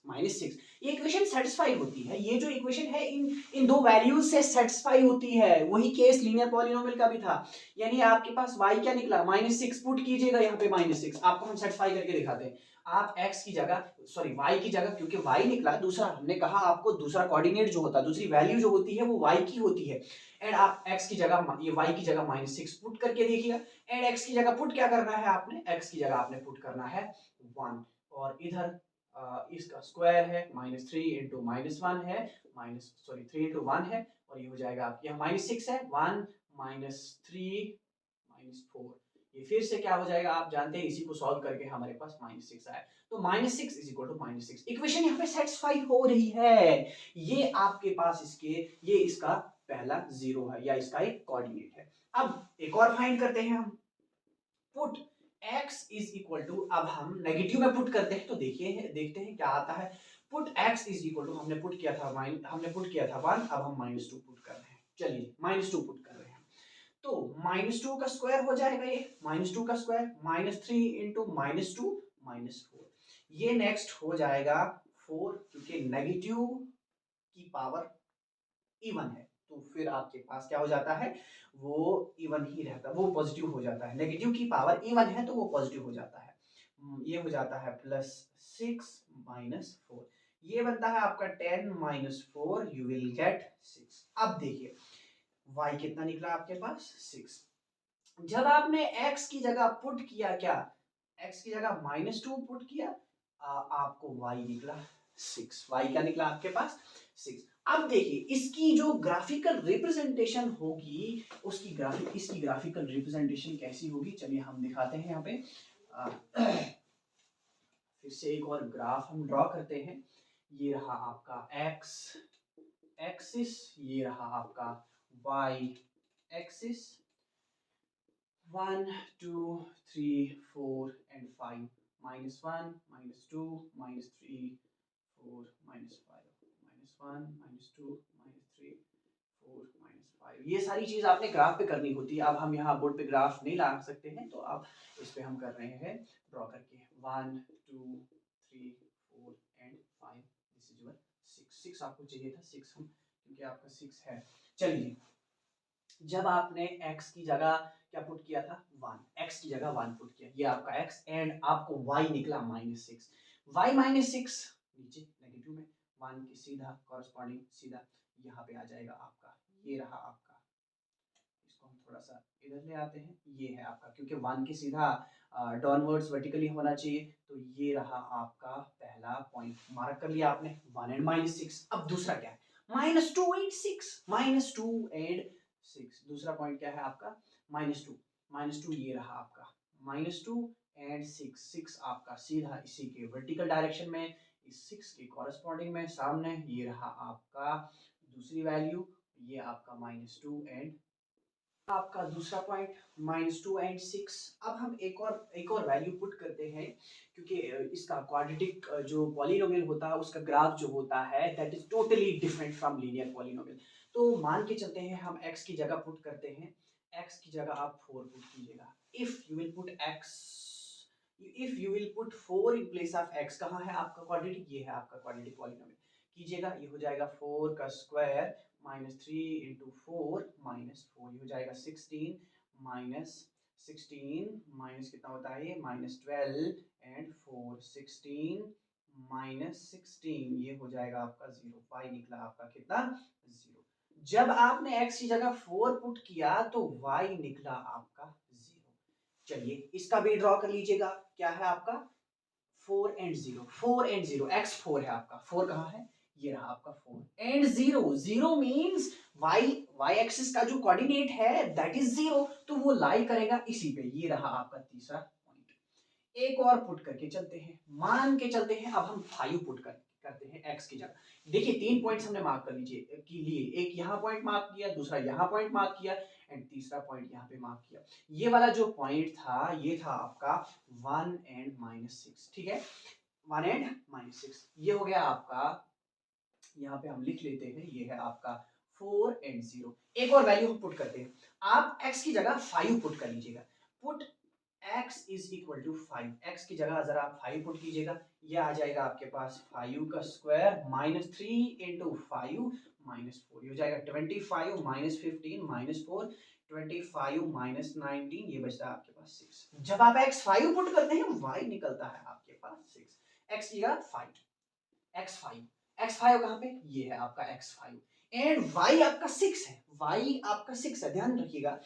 A: -6। ये इक्वेशन सेटिस्फाई होती है, ये जो इक्वेशन है इन दो वैल्यूज से सेटिस्फाई होती है। वही केस लीनियर पॉलिनोमियल का भी था, यानी आपके पास y क्या निकला, -6 पुट कीजिएगा यहाँ पे -6, आपको हम सेटिस्फाई करके दिखाते हैं। आप x की जगह, सॉरी y की जगह, क्योंकि y निकला, दूसरा हमने कहा आपको दूसरा कोऑर्डिनेट जो होता है, दूसरी वैल्यू जो होती है वो y की होती है, एंड आप x की जगह, ये y की जगह -6 पुट करके देखिएगा। एंड x की जगह पुट क्या करना है आपने, x की जगह आपने पुट करना है 1, और इधर इसका स्क्वायर है -3 इंटू -1 है, 3 इंटू 1 है, और ये हो जाएगा आपके यहाँ -6 है, 1 -3 -4, ये फिर से क्या हो जाएगा आप जानते हैं, इसी को सॉल्व करके हमारे पास -6 आया, तो -6 इज इक्वल टू -6, इक्वेशन यहाँ पे सेटिस्फाई हो रही है। ये आपके पास ये इसका पहला जीरो है या इसका एक कोऑर्डिनेट है। अब एक और फाइंड करते हैं हम, put x is equal to, अब हम नेगेटिव में पुट करते हैं तो देखते हैं क्या आता है। Put x is equal to, हमने पुट किया था 1, अब हम -2 पुट कर रहे हैं। चलिए -2 पुट कर रहे हैं, तो -2 का स्क्वायर हो जाएगा, ये -2 का स्क्वायर -3 इंटू -2 -4, ये नेक्स्ट हो जाएगा 4, क्योंकि नेगेटिव की पावर इवन है तो फिर आपके पास क्या हो जाता है, वो इवन ही रहता है, वो पॉजिटिव हो जाता है। नेगेटिव की पावर इवन है तो वो पॉजिटिव हो जाता है। ये हो जाता है +6 -4, ये बनता है आपका 10 -4, यू विल गेट 6। अब देखिए y कितना निकला आपके पास, 6। जब आपने x की जगह पुट किया, क्या x की जगह -2 पुट किया, आपको y निकला 6। y क्या निकला आपके पास, 6। अब देखिए इसकी जो ग्राफिकल रिप्रेजेंटेशन होगी, इसकी ग्राफिकल रिप्रेजेंटेशन कैसी होगी, चलिए हम दिखाते हैं यहाँ पे। फिर से एक और ग्राफ हम ड्रॉ करते हैं। ये रहा आपका x एक्सिस, ये रहा आपका y एक्सिस, 1 2 3 4 and 5, -1 -2 -3 4 -5, -1 -2 -3 4 -5, ये सारी चीज आपने ग्राफ पे करनी होती है। अब हम यहाँ बोर्ड पे ग्राफ नहीं ला सकते हैं, तो अब इस पे हम कर रहे हैं ड्रॉ करके 1 2 3 4 and 5, दिस इज योर 6 आपको चाहिए था 6, हम क्योंकि आपका 6 है। चलिए जब आपने x की जगह क्या पुट किया था, 1, x की जगह 1 पुट किया, ये आपका x, एंड आपको y निकला -6, y -6 नीचे नेगेटिव में, 1 की सीधा कॉरस्पॉन्डिंग सीधा यहाँ पे आ जाएगा आपका, ये रहा आपका, इसको हम थोड़ा सा इधर ले आते हैं, ये है आपका, क्योंकि 1 की सीधा डाउनवर्ड्स वर्टिकली होना चाहिए, तो ये रहा आपका पहला पॉइंट, मार्क कर लिया आपने 1 एंड -6। अब दूसरा क्या है, -2 एंड 6, -2 एंड 6, दूसरा पॉइंट क्या है आपका, -2 ये रहा आपका, -2 एंड 6 आपका सीधा इसी के वर्टिकल डायरेक्शन में, इस 6 के कॉरस्पॉन्डिंग में सामने, ये रहा आपका दूसरी वैल्यू, ये आपका -2 एंड आपका दूसरा पॉइंट, -2 एंड 6। अब हम एक और वैल्यू पुट करते हैं, क्योंकि इसका क्वाड्रेटिक जो पॉलिनोमियल होता है उसका ग्राफ जो होता है that is totally different from linear polynomial. तो मान के चलते हैं हम x की जगह पुट करते हैं, x की जगह आप 4 पुट कीजिएगा। If you will put 4 in place of x, कहाँ है आपका क्वाड्रेटिक, ये है आपका क्वाड्रेटिक पॉलिनोमियल, कीजिएगा, ये हो जाएगा 4 का स्क्वायर -3 इंटू 4 -4, ये हो जाएगा 16 माइनस कितना होता है ये, -12 एंड 4 16 -16, ये हो जाएगा आपका 0, y निकला आपका कितना, 0। जब आपने x की जगह 4 पुट किया तो y निकला आपका 0। चलिए इसका भी ड्रॉ कर लीजिएगा, क्या है आपका 4 एंड 0, x 4 है आपका, 4 कहाँ है, ये रहा आपका 4 एंड 0 मींस y एक्सिस का जो कोऑर्डिनेट है दैट इज 0, तो वो लाई करेगा इसी पे, ये रहा आपका तीसरा पॉइंट। एक और पुट करके चलते हैं, मान के चलते हैं, अब हम 5 पुट करते हैं x की जगह। देखिए 3 पॉइंट्स हमने मार्क कर लीजिए की लिए, एक यहाँ पॉइंट मार्क किया, दूसरा यहाँ पॉइंट मार्क किया एंड तीसरा पॉइंट यहाँ पे मार्क किया। ये वाला जो पॉइंट था ये था आपका 1 एंड -6, ठीक है, 1 एंड -6, ये हो गया आपका, यहाँ पे हम लिख लेते हैं, ये है आपका 4 एंड 0। एक और वैल्यू हम पुट करते हैं, आप x की जगह 5 पुट कर लीजिएगा, put x is equal to 5, x की जगह अगर आप 5 पुट कीजिएगा, ये आ जाएगा आपके पास 5 का स्क्वायर -3 इंटू 5 -4, ये हो जाएगा 25 -15 -4 25 -19, ये बचता है आपके पास 6। जब आप x 5 पुट करते हैं y निकलता है आपके पास 6, x की जगह 5, x5 कहाँ पे, ये है आपका x5 एंड y आपका 6 है, y आपका 6 है, ध्यान रखिएगा,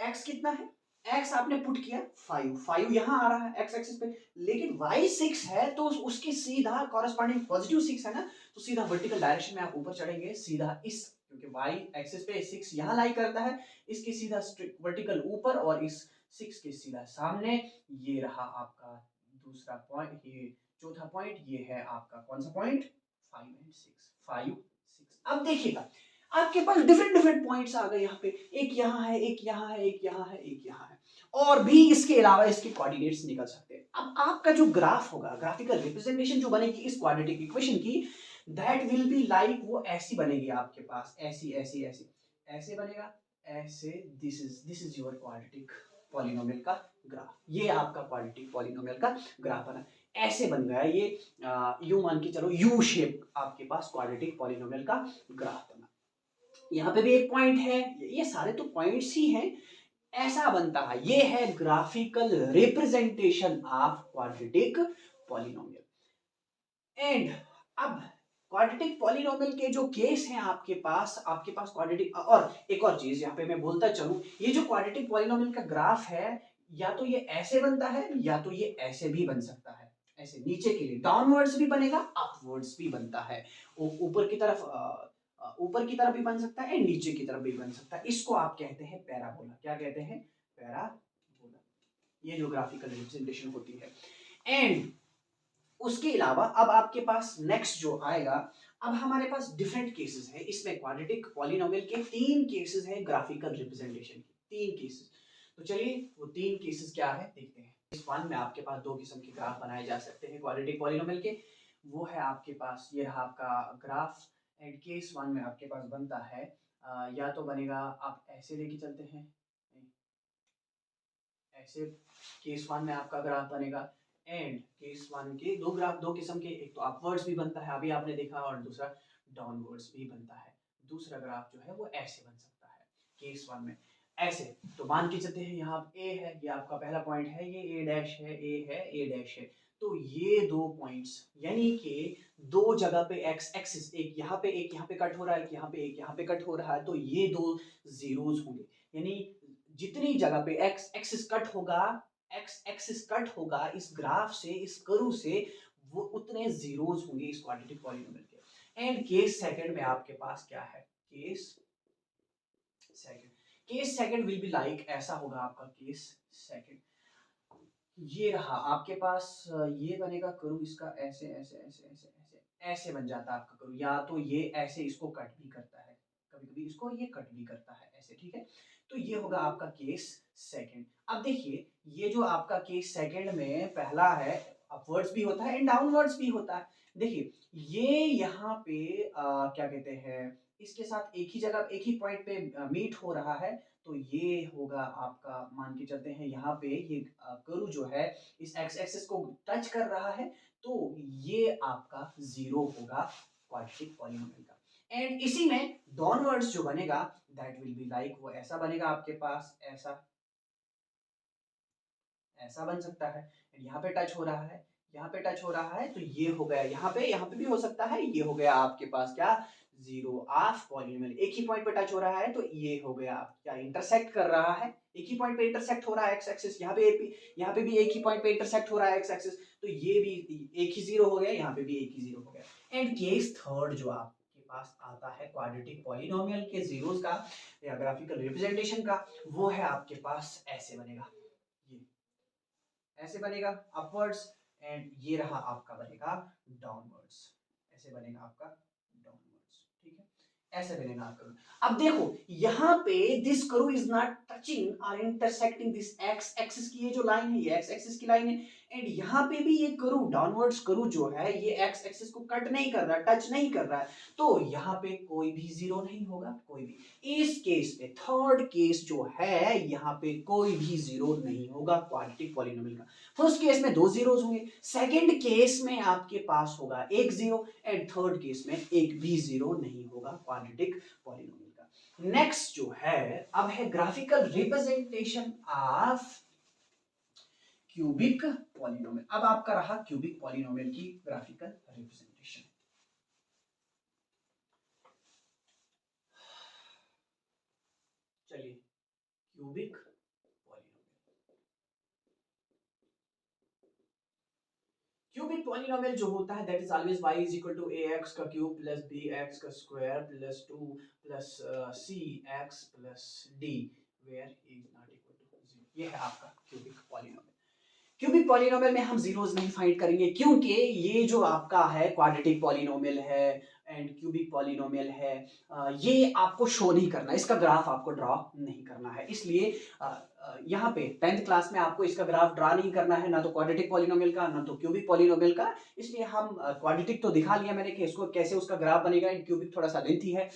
A: x कितना है, x आपने पुट किया 5 यहाँ आ रहा है x एक्सिस पे, लेकिन y 6 है तो उसकी सीधा कॉरेस्पॉन्डिंग पॉजिटिव 6 है ना, तो सीधा वर्टिकल डायरेक्शन में आप ऊपर चढ़ेंगे सीधा इस, क्योंकि y एक्सिस पे 6 यहाँ लाई करता है, इसके सीधा वर्टिकल ऊपर और इस 6 के सीधा सामने। ये रहा आपका दूसरा पॉइंट, ये चौथा पॉइंट, ये है आपका कौन सा पॉइंट 5 एंड 6, 5 6। अब देखिएगा आपके पास डिफरेंट डिफरेंट पॉइंट्स आ गए यहाँ पे, एक यहाँ है, एक यहाँ है, एक यहाँ है, एक यहाँ है, और भी इसके अलावा इसके कोऑर्डिनेट्स निकल सकते हैं। अब आपका जो ग्राफ होगा, ग्राफिकल रिप्रेजेंटेशन जो बनेगी इस क्वाड्रेटिक इक्वेशन की, दैट विल बी लाइक, वो ऐसी बनेगी आपके पास, ऐसी ऐसी ऐसी ऐसे बनेगा, ऐसे। This is your quadratic polynomial का ग्राफ, ये आपका क्वाड्रेटिक पॉलिनोमियल का ग्राफ बना, ऐसे बन गया ये। यू मान के चलो यू शेप आपके पास क्वाड्रेटिक पॉलिनोमियल का ग्राफ बना। यहाँ पे भी एक पॉइंट है, ये सारे तो पॉइंट्स ही हैं, ऐसा बनता है। ये है graphical representation of quadratic polynomial. And अब क्वाड्रेटिक पॉलिनोमियल के जो केस हैं आपके पास क्वाड्रेटिक, और एक और चीज यहाँ पे मैं बोलता चलूं, ये जो क्वाड्रेटिक पॉलिनोमियल का ग्राफ है, या तो ये ऐसे बनता है या तो ये ऐसे भी बन सकता है, ऐसे नीचे के लिए डाउनवर्ड्स भी बनेगा, अपवर्ड्स भी बनता है, ऊपर की तरफ भी बन सकता है, नीचे की तरफ भी बन सकता है। इसको आप कहते हैं पैराबोला। क्या कहते हैं? पैराबोला। ये जो ग्राफिकल रिप्रेजेंटेशन होती है। एंड उसके अलावा अब आपके पास नेक्स्ट जो आएगा, अब हमारे पास डिफरेंट केसेस है इसमें, क्वाड्रेटिक पॉलिनोमियल के 3 केसेस हैं ग्राफिकल रिप्रेजेंटेशन के, 3 केसेस। तो चलिए वो 3 केसेस क्या है देखते हैं। इस वन में आपके पास 2 किस्म के ग्राफ बनाए जा सकते हैं क्वाड्रेटिक पॉलिनोमियल के, वो है आपके पास, ये रहा आपका ग्राफ। एंड केस वन में आपके पास बनता है, या तो बनेगा, आप ऐसे लेके चलते हैं, ऐसे केस वन में आपका ग्राफ बनेगा। एंड केस वन के दो ग्राफ, 2 किस्म के, एक तो अपवर्ड्स भी बनता है अभी आपने देखा, और दूसरा डाउनवर्ड्स भी बनता है। दूसरा ग्राफ जो है वो ऐसे बन सकता है केस वन में, ऐसे। तो मान के चलते हैं यहाँ ए है, ये आपका पहला पॉइंट है, ये ए डैश है, ए है, ए डैश है। तो ये 2 पॉइंट्स, यानी कि 2 जगह पे एक्स एक्सिस, एक यहाँ पे कट हो रहा है, एक यहाँ पे कट हो रहा है, तो ये 2 जीरोज होंगे। यानी जितनी जगह पे एक्स एक्सिस कट होगा इस ग्राफ से, इस कर्व से, वो उतने जीरोज होंगे इस क्वाड्रेटिक पॉलिनोमियल के। एंड केस सेकंड में आपके पास क्या है? Case second will be like, ऐसा होगा आपका केस सेकंड। ये रहा आपके पास, ये बनेगा कर्व इसका, ऐसे ऐसे ऐसे ऐसे ऐसे ऐसे बन जाता है आपका कर्व, या तो ये ऐसे इसको कट भी करता है, कभी कभी इसको ये कट भी करता है ऐसे, ठीक है। तो ये होगा आपका केस सेकंड। अब देखिए, ये जो आपका केस सेकंड में पहला है, अपवर्ड्स भी होता है एंड डाउनवर्ड्स भी होता है। देखिए ये यहाँ पे क्या कहते हैं, इसके साथ एक ही जगह, एक ही पॉइंट पे मीट हो रहा है, तो ये होगा आपका, मान के चलते हैं यहाँ पे ये कर्व जो है इस एक्स एक्सिस को टच कर रहा है, तो ये आपका जीरो होगा क्वाड्रेटिक पॉलिनोमियल का। एंड इसी में डाउनवर्ड्स जो बनेगा, दैट विल बी लाइक, वो ऐसा बनेगा आपके पास, ऐसा ऐसा बन सकता है। यहाँ पे टच हो रहा है, यहाँ पे टच हो रहा है, तो ये हो गया, यहाँ पे भी हो सकता है, ये हो गया आपके पास क्या, जीरो ऑफ पॉलिनोमियल। एक ही पॉइंट पे टच हो रहा है, तो ये हो गया क्या, इंटरसेक्ट कर रहा है, एक ही पॉइंट पे इंटरसेक्ट हो रहा है एक्स एक्सिस, यहाँ पे भी एक ही पॉइंट पे इंटरसेक्ट हो रहा है एक्स एक्सिस, तो ये भी एक ही जीरो हो गया, यहाँ पे भी एक ही जीरो हो गया। एंड केस थर्ड जो आपके पास आता है क्वाड्रेटिक पॉलिनोमियल के जीरोस का या ग्राफिकल रिप्रेजेंटेशन का, वो है आपके पास ऐसे बनेगा, ये ऐसे बनेगा अपवर्ड्स, एंड ये रहा आपका बनेगा डाउनवर्ड्स, ऐसे बनेगा आपका डाउनवर्ड्स, ठीक है, ऐसे बनेगा आपका। अब देखो यहाँ पे this curve is not touching और इंटरसेक्टिंग दिस एक्स एक्सिस की, ये जो लाइन है ये एक्स एक्सिस की लाइन है, एंड यहाँ पे भी ये कर्व, डाउनवर्ड्स कर्व जो है ये एक्स एक्सिस को कट नहीं कर रहा, टच नहीं कर रहा है, तो यहाँ पे कोई भी जीरो नहीं होगा, कोई भी। इस केस में थर्ड केस जो है, यहाँ पे कोई भी जीरो नहीं होगा क्वाड्रेटिक पॉलिनोमियल का। फर्स्ट केस में 2 जीरोस होंगे, सेकंड केस में आपके पास होगा 1 जीरो, एंड थर्ड केस में एक भी जीरो नहीं होगा क्वाड्रेटिक पॉलिनोमियल का। नेक्स्ट जो है, अब है graphical representation of cubic polynomial. अब आपका रहा क्यूबिक पॉलिनोमियल की ग्राफिकल रिप्रेजेंटेशन। चलिए क्यूबिक पॉलिनोमियल, क्यूबिक पॉलिनोमियल जो होता है that is always y is equal to ax का क्यूब प्लस bx का square plus 2 plus cx plus d where is not equal to 0। ये है आपका क्यूबिक पॉलिनोमियल। क्यूबिक पॉलिनोमियल में हम जीरोस नहीं फाइंड करेंगे क्योंकि ये जो आपका है क्वाड्रेटिक पॉलिनोमियल है एंड क्यूबिक पॉलिनोमियल है, ये आपको शो नहीं करना, इसका ग्राफ आपको ड्रॉ नहीं करना है। इसलिए यहाँ पे 10th क्लास में आपको इसका ग्राफ ड्रा नहीं करना है, ना तो क्वाड्रेटिक पॉलिनोमियल का ना तो क्यूबिक पॉलिनोमियल का। इसलिए हम क्वाड्रेटिक तो दिखा लिया मैंने कि इसको कैसे उसका ग्राफ बनेगा, एंड क्यूबिक थोड़ा सा लेंथी है,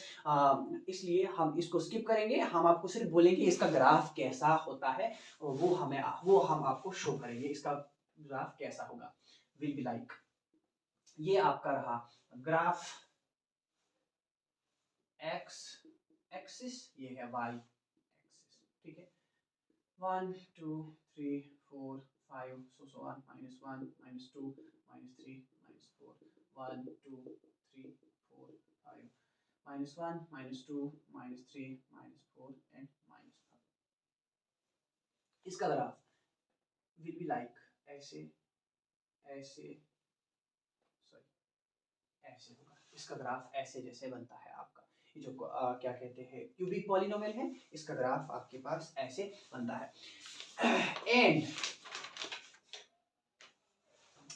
A: इसलिए हम इसको स्किप करेंगे। हम आपको सिर्फ बोलेंगे इसका ग्राफ कैसा होता है, वो हम आपको शो करेंगे इसका ग्राफ कैसा होगा। विल बी लाइक, ये आपका रहा ग्राफ एक्स एक्सिस, ये है वाई एक्सिस, ठीक है। 1 2 3 4 5 so on -1 -2 -3 -4 1 2 3 4 5 -1 -2 -3 -4 एंड -5। इसका ग्राफ विल बी लाइक ऐसे ऐसे सॉरी ऐसे होगा। इसका ग्राफ ऐसे जैसे बनता है आपका, ये जो क्या कहते हैं क्यूबिक पॉलिनोमियल है, इसका ग्राफ आपके पास ऐसे बनता है। एंड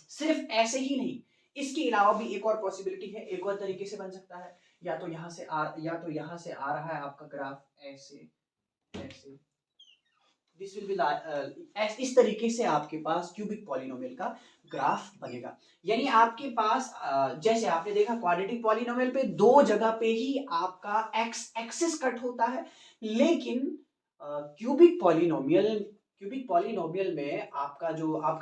A: सिर्फ ऐसे ही नहीं, इसके अलावा भी एक और पॉसिबिलिटी है, एक और तरीके से बन सकता है। या तो यहाँ से आ रहा है आपका ग्राफ ऐसे ऐसे, दिस विल बी इस तरीके से आपके पास क्यूबिक पॉलिनोमियल का ग्राफ बनेगा। यानी आपके पास जैसे आपने देखा क्वाड्रेटिक पॉलिनोमियल पे दो जगह पे ही आपका एक्स एक्सिस कट होता है, लेकिन क्यूबिक पॉलिनोमियल में आपका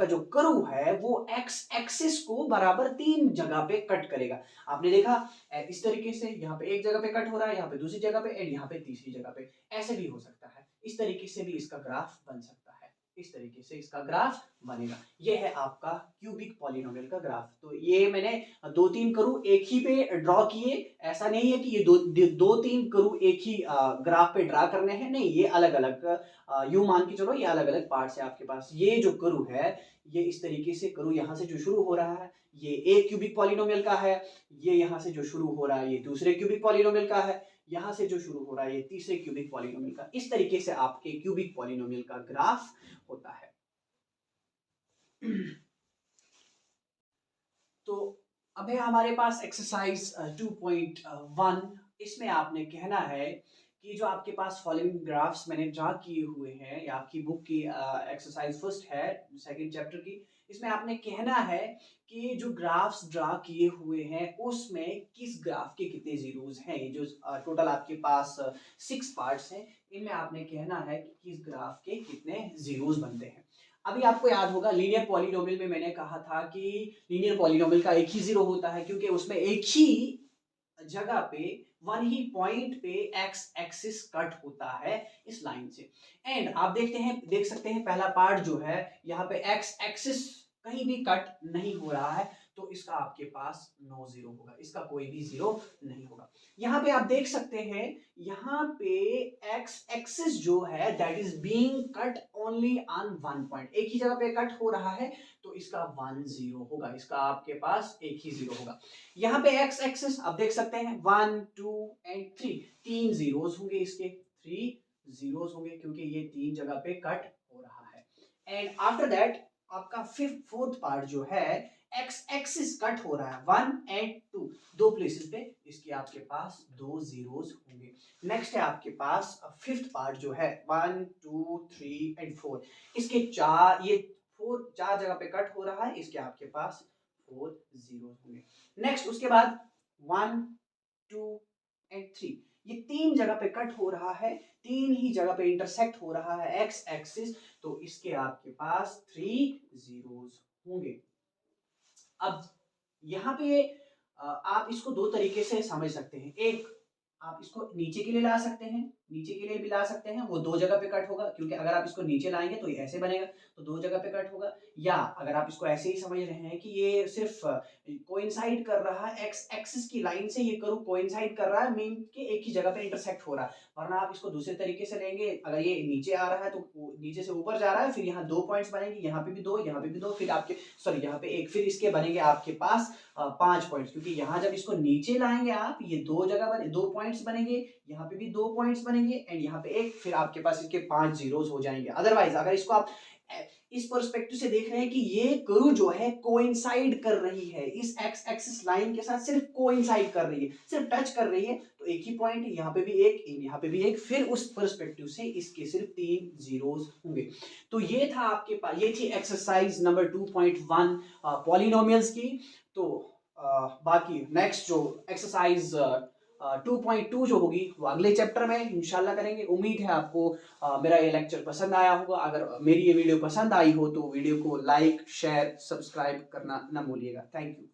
A: जो कर्व है वो एक्स एक्सिस को बराबर 3 जगह पे कट करेगा। आपने देखा इस तरीके से, यहाँ पे एक जगह पे कट हो रहा है, यहाँ पे दूसरी जगह पे, एंड यहाँ पे तीसरी जगह पे, ऐसे भी हो सकता है। इस तरीके से भी इसका ग्राफ बन सकता है, इस तरीके से इसका ग्राफ बनेगा। ये है आपका क्यूबिक पॉलिनोमियल का ग्राफ। तो ये मैंने 2-3 करू एक ही पे ड्रॉ किए, ऐसा नहीं है कि ये 2-3 करू एक ही ग्राफ पे ड्रा करने हैं, नहीं, ये अलग अलग यूं मान के चलो, ये अलग अलग पार्ट्स है आपके पास। ये जो करू है ये इस तरीके से करू, यहाँ से जो शुरू हो रहा है ये एक क्यूबिक पॉलिनोमियल का है, ये यहाँ से जो शुरू हो रहा है ये दूसरे क्यूबिक पॉलिनोमियल का है, यहाँ से जो शुरू हो रहा है ये तीसरे क्यूबिक पॉलिनोमियल का। इस तरीके से आपके क्यूबिक पॉलिनोमियल का ग्राफ होता है। तो अब है हमारे पास एक्सरसाइज 2.1। इसमें आपने कहना है कि जो आपके पास फॉलोइंग ग्राफ्स मैंने ड्रा किए हुए हैं, या आपकी बुक की एक्सरसाइज फर्स्ट है सेकंड चैप्टर की, इसमें आपने कहना है कि जो ग्राफ्स ड्रा किए हुए हैं उसमें किस ग्राफ के कितने जीरोस हैं। ये जो टोटल आपके पास 6 पार्ट्स हैं, इनमें आपने कहना है कि किस ग्राफ के कितने जीरोस बनते हैं। अभी आपको याद होगा लीनियर पॉलिनोमियल में मैंने कहा था कि लीनियर पॉलिनोमियल का एक ही जीरो होता है, क्योंकि उसमें एक ही जगह पे वन ही पॉइंट पे एक्स एक्सिस कट होता है इस लाइन से। एंड आप देख सकते हैं पहला पार्ट जो है यहाँ पे एक्स एक्सिस कहीं भी कट नहीं हो रहा है, तो इसका आपके पास नो जीरो होगा, इसका कोई भी जीरो नहीं होगा। यहाँ पे आप देख सकते हैं यहाँ पे एक्स एक्सिस जो है that is being cut only on one point, एक ही जगह पे कट हो रहा है, तो इसका 1 0 होगा, इसका आपके पास एक ही जीरो होगा। यहाँ पे एक्स एक्सिस आप देख सकते हैं 1 2 एंड 3, 3 जीरोस होंगे, इसके 3 जीरोस होंगे क्योंकि ये 3 जगह पे कट हो रहा है। एंड आफ्टर दैट आपका फोर्थ पार्ट जो है एक्स एक्सिस कट हो रहा है 1 एंड 2, दो प्लेसेस पे, इसके आपके पास 2 जीरोस होंगे। नेक्स्ट है आपके पास फिफ्थ पार्ट जो है 1 2 3 एंड 4, इसके चार जगह पे कट हो रहा है, इसके आपके पास 4 जीरोस होंगे। नेक्स्ट उसके बाद 1 2 एंड 3, ये 3 जगह पे कट हो रहा है, 3 ही जगह पे इंटरसेक्ट हो रहा है एक्स एक्सिस, तो इसके आपके पास 3 जीरोस होंगे। अब यहाँ पे आप इसको दो तरीके से समझ सकते हैं। एक, आप इसको नीचे के लिए ला सकते हैं,
C: नीचे के लिए भी ला सकते हैं, वो दो जगह पे कट होगा, क्योंकि अगर आप इसको नीचे लाएंगे तो ये ऐसे बनेगा, तो दो जगह पे कट होगा। या अगर आप इसको ऐसे ही समझ रहे हैं कि ये सिर्फ कोइंसाइड कर रहा है एक्स एक्सिस की लाइन से, ये कर्व कोइंसाइड कर रहा है, मीन के एक ही जगह पे इंटरसेक्ट हो रहा है, वरना आप इसको दूसरे तरीके से लेंगे, अगर ये नीचे आ रहा है तो नीचे से ऊपर जा रहा है, फिर यहाँ दो पॉइंट्स बनेंगे, यहाँ पे भी दो, यहाँ पे भी दो, फिर आपके सॉरी यहाँ पे एक, फिर इसके बनेंगे आपके पास 5 पॉइंट्स, क्योंकि यहाँ जब इसको नीचे लाएंगे आप, ये दो जगह बने, दो पॉइंट्स बनेंगे, यहाँ पे भी दो पॉइंट्स बनेंगे, एंड यहाँ पे एक, फिर आपके पास इसके 5 जीरोस हो जाएंगे। अदरवाइज अगर इसको आप इस पर्सपेक्टिव से देख रहे हैं कि ये कर्व जो है कोइंसाइड कर रही है इस एक्स एक्सिस लाइन के साथ, सिर्फ कोइंसाइड कर रही है, सिर्फ टच कर रही है, तो एक ही पॉइंट, यहाँ पे भी एक, यहाँ पे भी एक, फिर उस पर्सपेक्टिव से इसके सिर्फ 3 जीरोस होंगे। तो ये था आपके पास, ये थी एक्सरसाइज नंबर 2.1 पॉलिनोमियल्स की। तो बाकी नेक्स्ट जो एक्सरसाइज 2.2 जो होगी वो अगले चैप्टर में इंशाल्लाह करेंगे। उम्मीद है आपको मेरा ये लेक्चर पसंद आया होगा। अगर मेरी ये वीडियो पसंद आई हो तो वीडियो को लाइक, शेयर, सब्सक्राइब करना ना भूलिएगा। Thank you.